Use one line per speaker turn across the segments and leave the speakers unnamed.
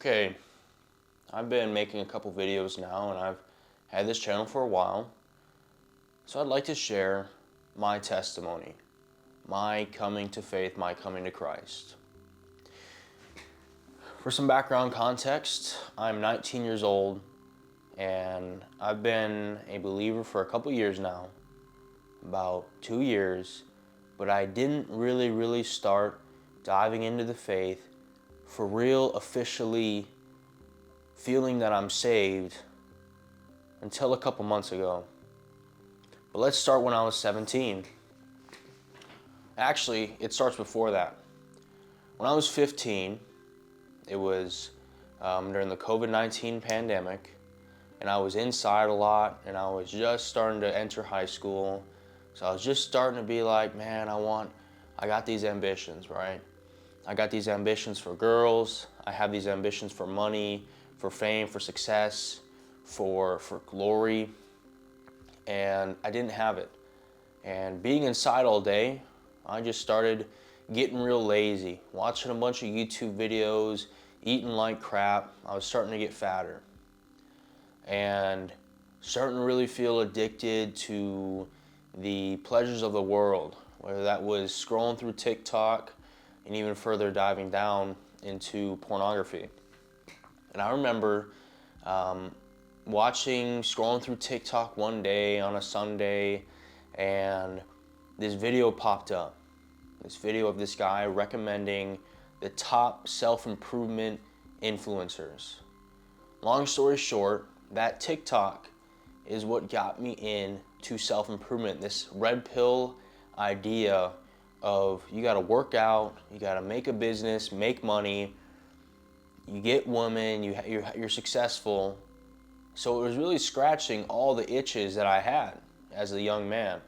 Okay, I've been making a couple videos now and I've had this channel for a while. So I'd like to share my testimony, my coming to faith, my coming to Christ. For some background context, I'm 19 years old and I've been a believer for a couple years now, about 2 years, but I didn't really start diving into the faith for real, officially feeling that I'm saved until a couple months ago. But let's start when I was 17. Actually, it starts before that. When I was 15, it was during the COVID-19 pandemic, and I was inside a lot, and I was just starting to enter high school. So I was just starting to be like, man, I got these ambitions, right? I got these ambitions for girls. I have these ambitions for money, for fame, for success, for glory, and I didn't have it. And being inside all day, I just started getting real lazy, watching a bunch of YouTube videos, eating like crap. I was starting to get fatter and starting to really feel addicted to the pleasures of the world, whether that was scrolling through TikTok and even further diving down into pornography. And I remember scrolling through TikTok one day on a Sunday, and this video popped up. This video of this guy recommending the top self-improvement influencers. Long story short, that TikTok is what got me into self-improvement. This red pill idea of you gotta work out, you gotta make a business, make money, you get women, you're successful. So it was really scratching all the itches that I had as a young man.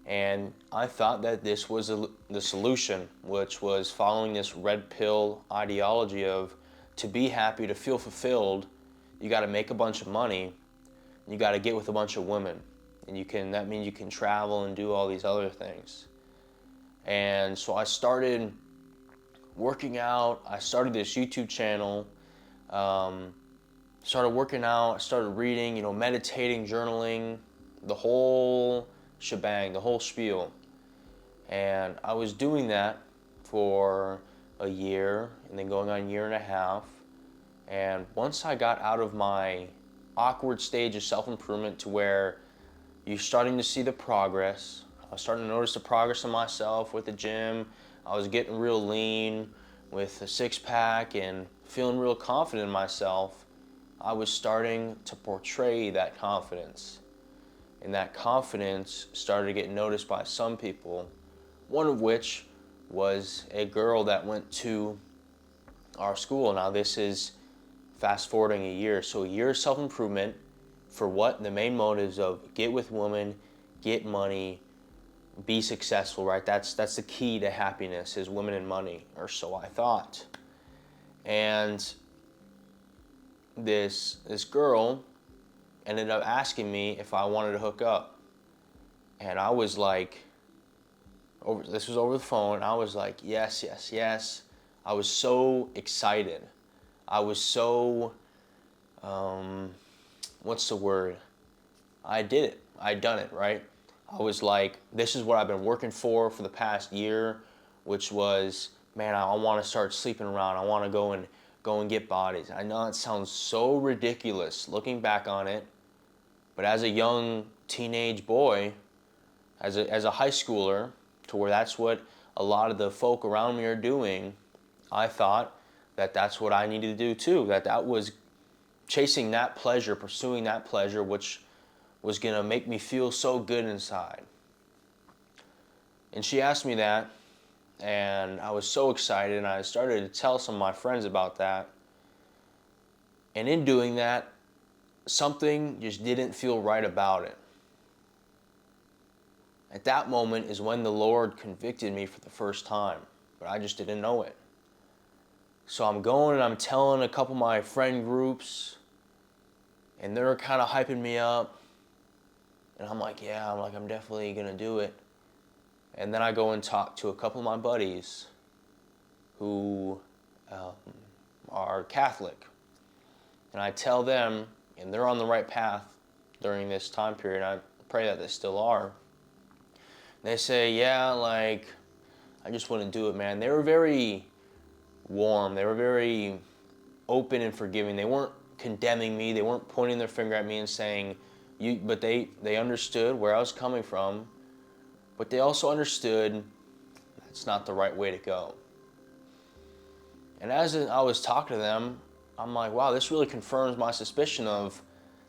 And I thought that this was the solution, which was following this red pill ideology of to be happy, to feel fulfilled, you got to make a bunch of money, you got to get with a bunch of women, and that means you can travel and do all these other things. And so I started working out. I started this YouTube channel. Started working out. Started reading, meditating, journaling, the whole shebang, the whole spiel. And I was doing that for a year and then going on a year and a half. And once I got out of my awkward stage of self-improvement to where you're starting to see the progress, I was starting to notice the progress in myself with the gym. I was getting real lean with a six-pack and feeling real confident in myself. I was starting to portray that confidence. And that confidence started to get noticed by some people, one of which was a girl that went to our school. Now this is fast forwarding a year. So a year of self-improvement for what? The main motives of get with women, get money, be successful, right? That's the key to happiness is women and money, or so I thought. And this girl ended up asking me if I wanted to hook up. And I was like, this was over the phone. I was like, yes. I was so excited. I was so, what's the word? I did it. I'd done it, right? I was like, this is what I've been working for the past year, which was, man, I want to start sleeping around. I want to go and get bodies. I know it sounds so ridiculous looking back on it, but as a young teenage boy, as a high schooler, to where that's what a lot of the folk around me are doing, I thought that that's what I needed to do too. That was chasing that pleasure, pursuing that pleasure, which was gonna make me feel so good inside. And she asked me that, and I was so excited, and I started to tell some of my friends about that. And in doing that, something just didn't feel right about it. At that moment is when the Lord convicted me for the first time, but I just didn't know it. So I'm going and I'm telling a couple of my friend groups, and they're kind of hyping me up. And I'm like, yeah, I'm definitely gonna do it. And then I go and talk to a couple of my buddies who are Catholic. And I tell them, and they're on the right path during this time period, I pray that they still are. They say, yeah, like, I just wouldn't do it, man. They were very warm. They were very open and forgiving. They weren't condemning me. They weren't pointing their finger at me and saying, "You." But they understood where I was coming from. But they also understood that's not the right way to go. And as I was talking to them, I'm like, wow, this really confirms my suspicion of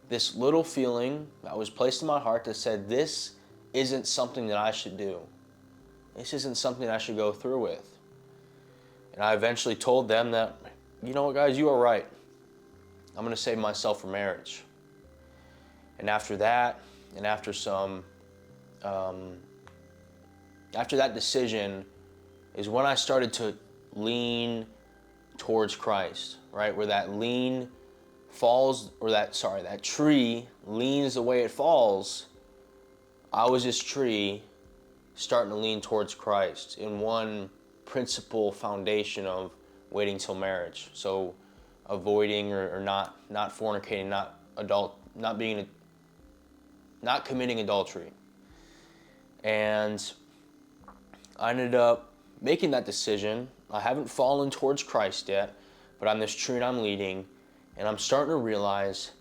this little feeling that was placed in my heart that said, this isn't something that I should do. This isn't something I should go through with. And I eventually told them that, you know what, guys, you are right. I'm going to save myself for marriage. And after that, and after that decision is when I started to lean towards Christ, right? Where that lean falls, or that tree leans the way it falls. I was this tree starting to lean towards Christ in one principal foundation of waiting till marriage. So avoiding or not fornicating, not committing adultery. And I ended up making that decision. I haven't fallen towards Christ yet, but I'm this tree and I'm leading, and I'm starting to realize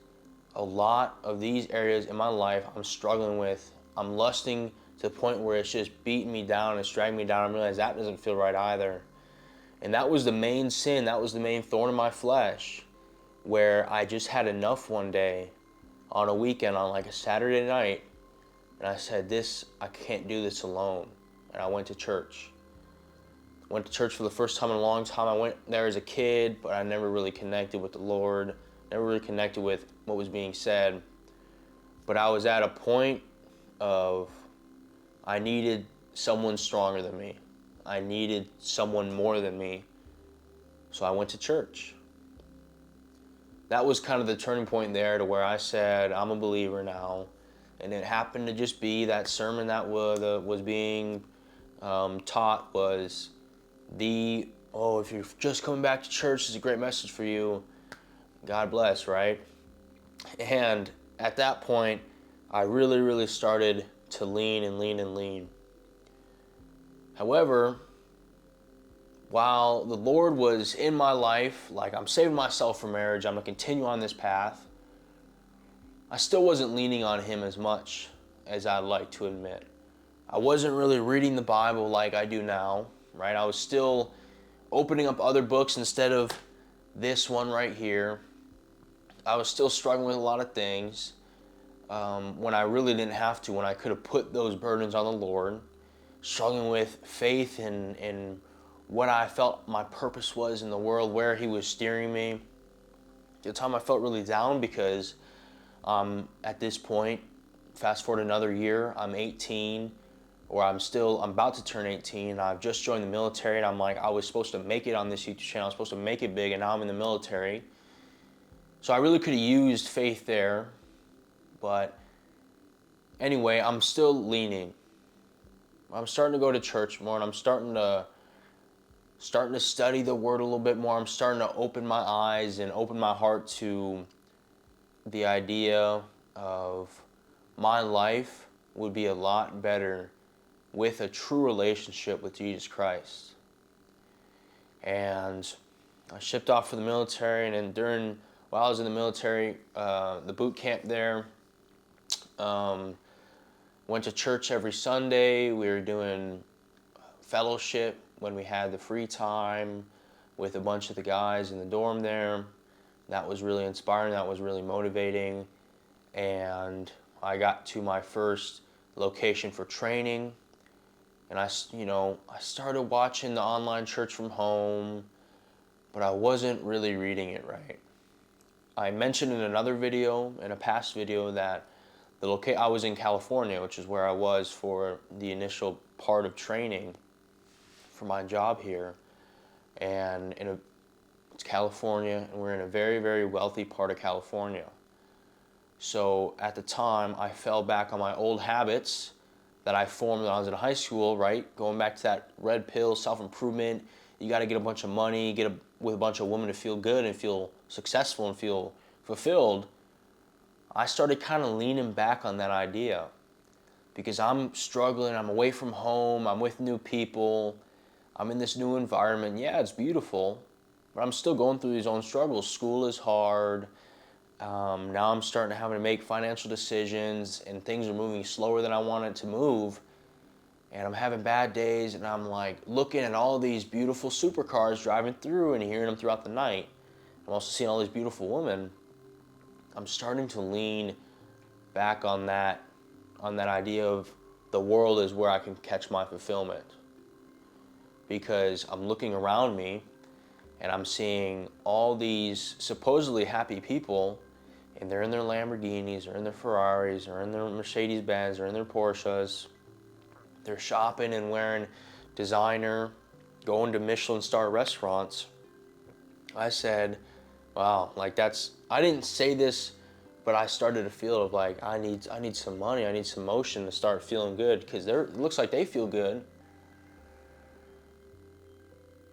a lot of these areas in my life I'm struggling with. I'm lusting to the point where it's just beating me down, it's dragging me down. I realize that doesn't feel right either. And that was the main sin, that was the main thorn in my flesh, where I just had enough one day on a weekend, on like a Saturday night, and I said, I can't do this alone. And I went to church. Went to church for the first time in a long time. I went there as a kid, but I never really connected with the Lord, never really connected with what was being said. But I was at a point of, I needed someone stronger than me. I needed someone more than me. So I went to church. That was kind of the turning point there, to where I said, I'm a believer now. And it happened to just be that sermon that was being taught was if you're just coming back to church, it's a great message for you. God bless, right? And at that point, I really, really started to lean and lean and lean. However, while the Lord was in my life, like, I'm saving myself for marriage, I'm going to continue on this path, I still wasn't leaning on Him as much as I'd like to admit. I wasn't really reading the Bible like I do now, right? I was still opening up other books instead of this one right here. I was still struggling with a lot of things when I really didn't have to, when I could have put those burdens on the Lord. Struggling with faith and what I felt my purpose was in the world, where He was steering me. At the time I felt really down because at this point, fast forward another year, I'm 18, or I'm about to turn 18. I've just joined the military, and I'm like, I was supposed to make it on this YouTube channel. I was supposed to make it big, and now I'm in the military. So I really could have used faith there. But anyway, I'm still leaning. I'm starting to go to church more, and I'm starting to study the Word a little bit more. I'm starting to open my eyes and open my heart to the idea of my life would be a lot better with a true relationship with Jesus Christ. And I shipped off for the military, and then while I was in the military, the boot camp there, went to church every Sunday. We were doing fellowship when we had the free time with a bunch of the guys in the dorm there. That was really inspiring. That was really motivating. And I got to my first location for training. And I started watching the online church from home, but I wasn't really reading it right. I mentioned in another video, in a past video, that I was in California, which is where I was for the initial part of training for my job here. And it's California, and we're in a very, very wealthy part of California. So at the time, I fell back on my old habits that I formed when I was in high school, right? Going back to that red pill, self-improvement. You got to get a bunch of money, get a with a bunch of women to feel good and feel successful and feel fulfilled, I started kind of leaning back on that idea because I'm struggling. I'm away from home. I'm with new people. I'm in this new environment. Yeah, it's beautiful, but I'm still going through these own struggles. School is hard. Now I'm starting to have to make financial decisions, and things are moving slower than I want it to move. And I'm having bad days, and I'm like looking at all these beautiful supercars driving through and hearing them throughout the night. I'm also seeing all these beautiful women. I'm starting to lean back on that idea of the world is where I can catch my fulfillment. Because I'm looking around me and I'm seeing all these supposedly happy people, and they're in their Lamborghinis, or in their Ferraris, or in their Mercedes-Benz, or in their Porsches. They're shopping and wearing designer, going to Michelin star restaurants. I said, wow, like I didn't say this, but I started to feel of like, I need some money, I need some motion to start feeling good, because it looks like they feel good.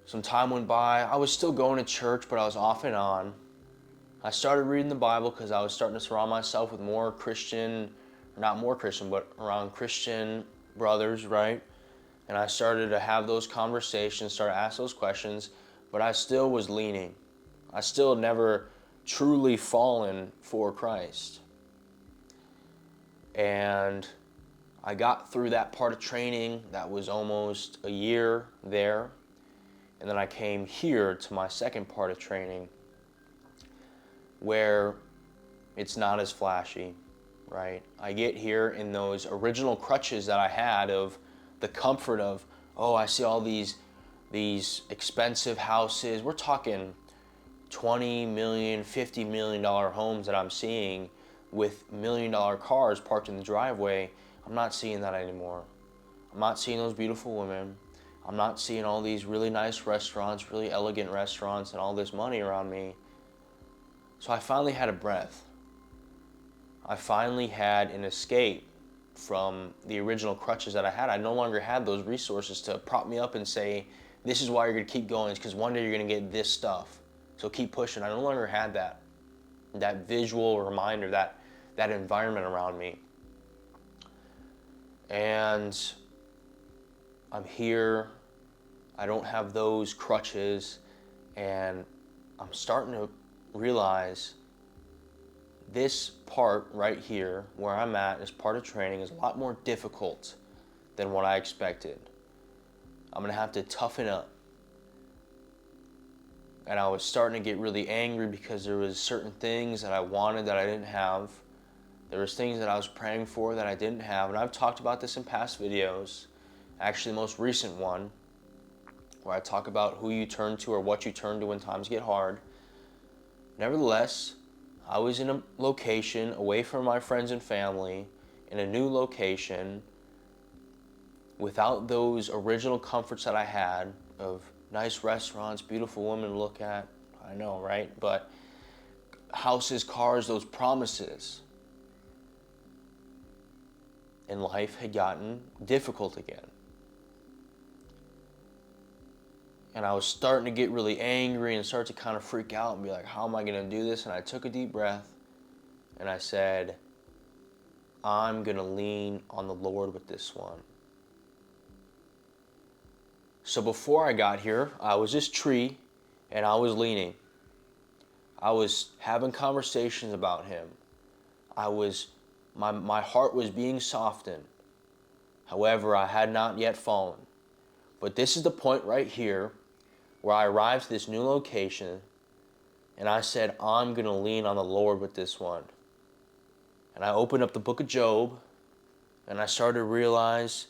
Some time went by. I was still going to church, but I was off and on. I started reading the Bible because I was starting to surround myself with more Christian, not more Christian, but around Christian brothers, right? And I started to have those conversations, started to ask those questions, but I still was leaning. I still had never truly fallen for Christ. And I got through that part of training. That was almost a year there. And then I came here to my second part of training, where it's not as flashy, right? I get here in those original crutches that I had of the comfort of, oh, I see all these expensive houses. We're talking $20 million, $50 million homes that I'm seeing with $1 million cars parked in the driveway. I'm not seeing that anymore. I'm not seeing those beautiful women. I'm not seeing all these really nice restaurants, really elegant restaurants, and all this money around me. So I finally had a breath. I finally had an escape from the original crutches that I had. I no longer had those resources to prop me up and say, this is why you're going to keep going, because one day you're going to get this stuff. So keep pushing. I no longer had that visual reminder, that environment around me. And I'm here. I don't have those crutches, and I'm starting to realize this part right here, where I'm at, as part of training, is a lot more difficult than what I expected. I'm going to have to toughen up. And I was starting to get really angry because there was certain things that I wanted that I didn't have. There was things that I was praying for that I didn't have. And I've talked about this in past videos. Actually, the most recent one, where I talk about who you turn to or what you turn to when times get hard. Nevertheless, I was in a location away from my friends and family, in a new location, without those original comforts that I had of nice restaurants, beautiful women to look at. I know, right? But houses, cars, those promises. And life had gotten difficult again. And I was starting to get really angry and start to kind of freak out and be like, how am I going to do this? And I took a deep breath and I said, I'm going to lean on the Lord with this one. So before I got here, I was this tree and I was leaning. I was having conversations about Him. My heart was being softened. However, I had not yet fallen. But this is the point right here where I arrived to this new location and I said, I'm going to lean on the Lord with this one. And I opened up the book of Job and I started to realize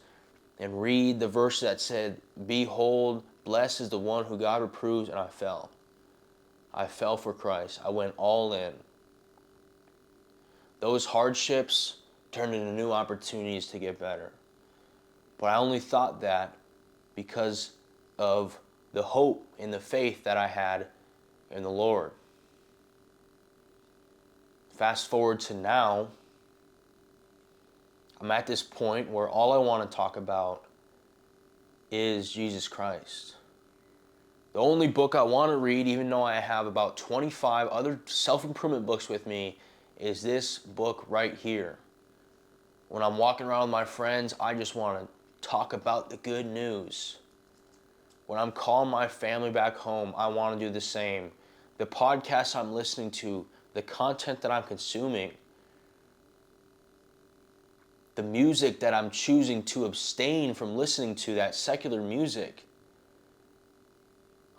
and read the verse that said, behold, blessed is the one who God reproves, and I fell. I fell for Christ. I went all in. Those hardships turned into new opportunities to get better. But I only thought that because of the hope and the faith that I had in the Lord. Fast forward to now, I'm at this point where all I want to talk about is Jesus Christ. The only book I want to read, even though I have about 25 other self-improvement books with me, is this book right here. When I'm walking around with my friends, I just want to talk about the good news. When I'm calling my family back home, I want to do the same. The podcasts I'm listening to, the content that I'm consuming, the music that I'm choosing to abstain from listening to, that secular music.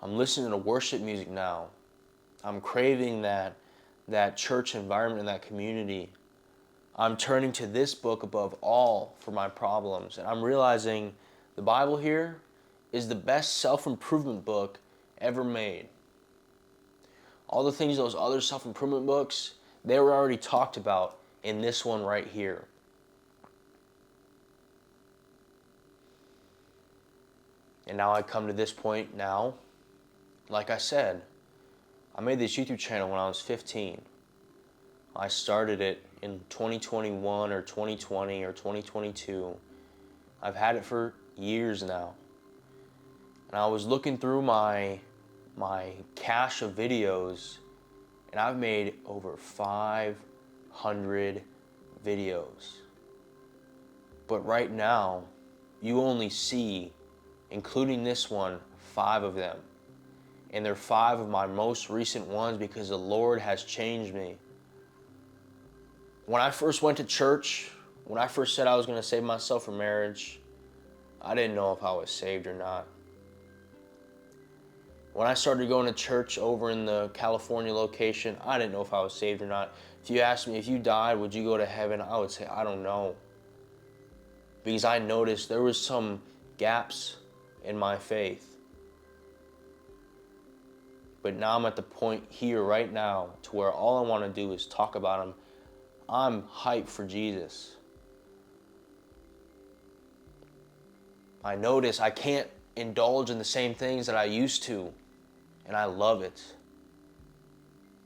I'm listening to worship music now. I'm craving that church environment and that community. I'm turning to this book above all for my problems. And I'm realizing the Bible here is the best self-improvement book ever made. All the things those other self-improvement books, they were already talked about in this one right here. And now I come to this point now. Like I said, I made this YouTube channel when I was 15. I started it in 2021 or 2020 or 2022. I've had it for years now. And I was looking through my cache of videos, and I've made over 500 videos. But right now, you only see, including this one, 5 of them. And they're 5 of my most recent ones because the Lord has changed me. When I first went to church, when I first said I was going to save myself for marriage, I didn't know if I was saved or not. When I started going to church over in the California location, I didn't know if I was saved or not. If you asked me if you died, would you go to heaven? I would say, I don't know. Because I noticed there was some gaps in my faith. But now I'm at the point here right now to where all I want to do is talk about Him. I'm hyped for Jesus. I notice I can't indulge in the same things that I used to, and I love it.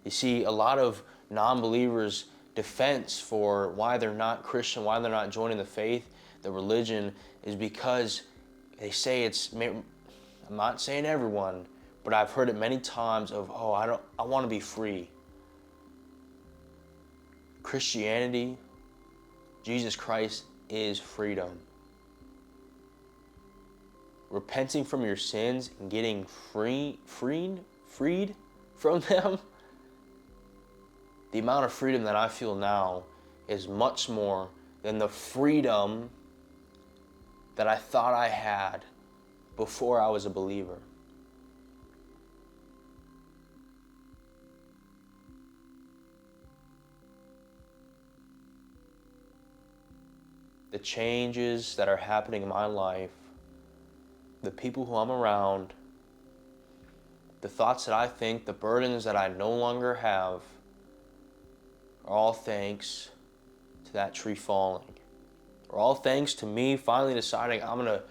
You see, a lot of non-believers' defense for why they're not Christian, why they're not joining the faith, the religion, is because they say it's, I'm not saying everyone, but I've heard it many times of, I want to be free. Christianity, Jesus Christ is freedom. Repenting from your sins and getting freed from them, the amount of freedom that I feel now is much more than the freedom that I thought I had before I was a believer. The changes that are happening in my life, the people who I'm around, the thoughts that I think, the burdens that I no longer have, are all thanks to that tree falling. Are all thanks to me finally deciding I'm going to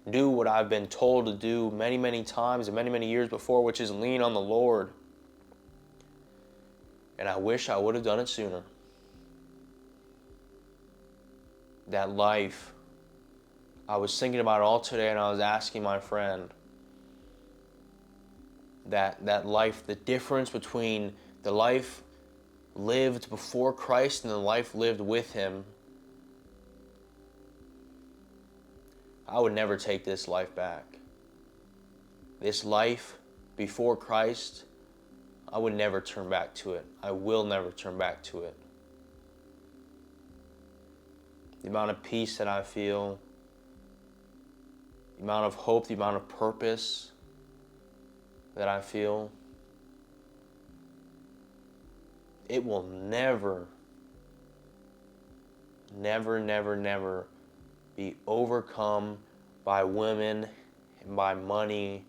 do what I've been told to do many, many times and many, many years before, which is lean on the Lord. And I wish I would have done it sooner. That life, I was thinking about it all today, and I was asking my friend that life, the difference between the life lived before Christ and the life lived with Him. I would never take this life back. This life before Christ, I would never turn back to it. I will never turn back to it. The amount of peace that I feel, the amount of hope, the amount of purpose that I feel, it will never, never, never, never be overcome by women and by money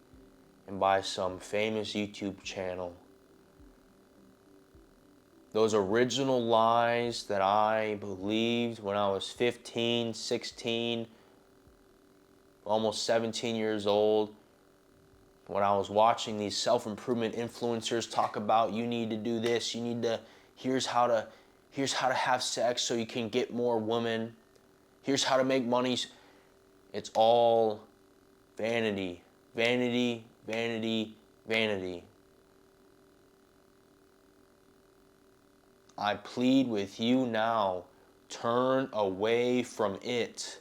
and by some famous YouTube channel. Those original lies that I believed when I was 15, 16, almost 17 years old, when I was watching these self-improvement influencers talk about, you need to do this, here's how to have sex so you can get more women, here's how to make money. It's all vanity, vanity, vanity, vanity. I plead with you now, turn away from it.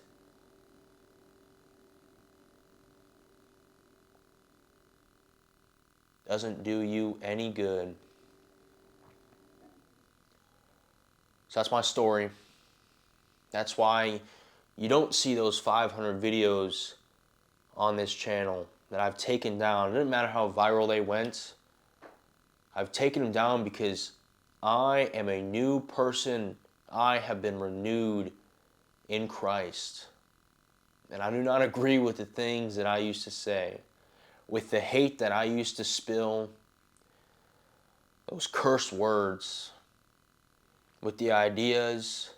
Doesn't do you any good. So that's my story. That's why you don't see those 500 videos on this channel that I've taken down. It doesn't matter how viral they went. I've taken them down because I am a new person. I have been renewed in Christ. And I do not agree with the things that I used to say, with the hate that I used to spill, those cursed words, with the ideas,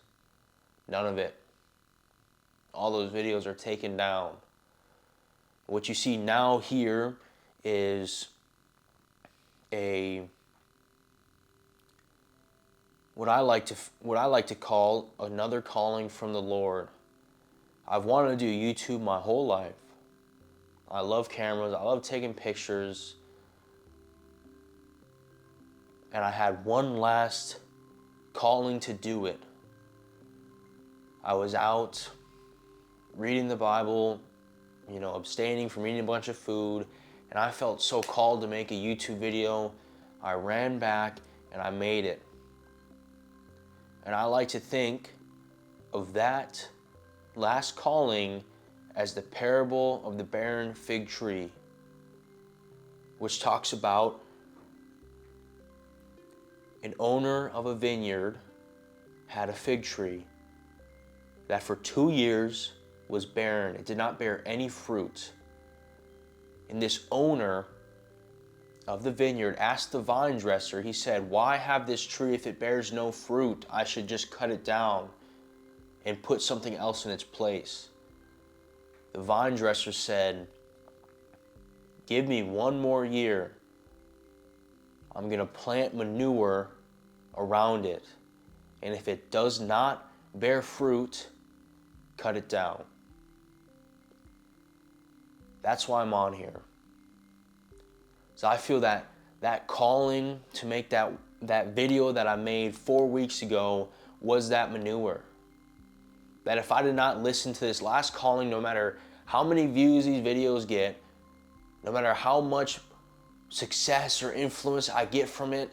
none of it. All those videos are taken down. What you see now here is what I like to call another calling from the Lord. I've wanted to do YouTube my whole life. I love cameras, I love taking pictures. And I had one last calling to do it. I was out reading the Bible, abstaining from eating a bunch of food, and I felt so called to make a YouTube video. I ran back and I made it. And I like to think of that last calling as the parable of the barren fig tree, which talks about an owner of a vineyard had a fig tree that for 2 years was barren. It did not bear any fruit. And this owner of the vineyard asked the vine dresser, he said, "Why have this tree if it bears no fruit? I should just cut it down and put something else in its place." The vine dresser said, "Give me 1 more year. I'm going to plant manure around it. And if it does not bear fruit, cut it down." That's why I'm on here. So I feel that calling to make that video that I made 4 weeks ago was that manure. That if I did not listen to this last calling, no matter how many views these videos get, no matter how much success or influence I get from it,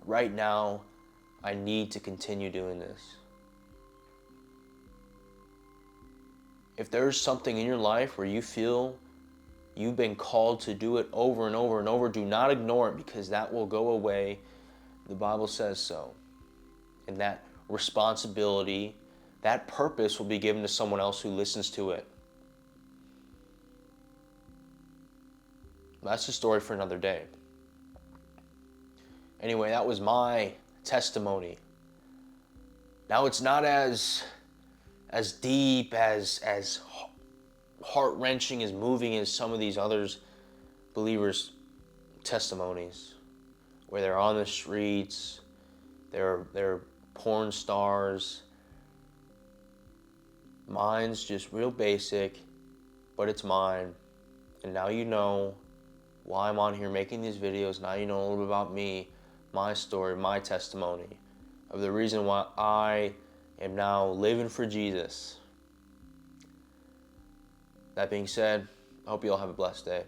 right now, I need to continue doing this. If there's something in your life where you feel you've been called to do it over and over and over, do not ignore it, because that will go away. The Bible says so. And that responsibility, that purpose will be given to someone else who listens to it. That's a story for another day. Anyway, that was my testimony. Now it's not as deep, as heart-wrenching, as moving as some of these others believers' testimonies, where they're on the streets, they're porn stars. Mine's just real basic, but it's mine. And now you know why I'm on here making these videos. Now you know a little bit about me, my story, my testimony, of the reason why I am now living for Jesus. That being said, I hope you all have a blessed day.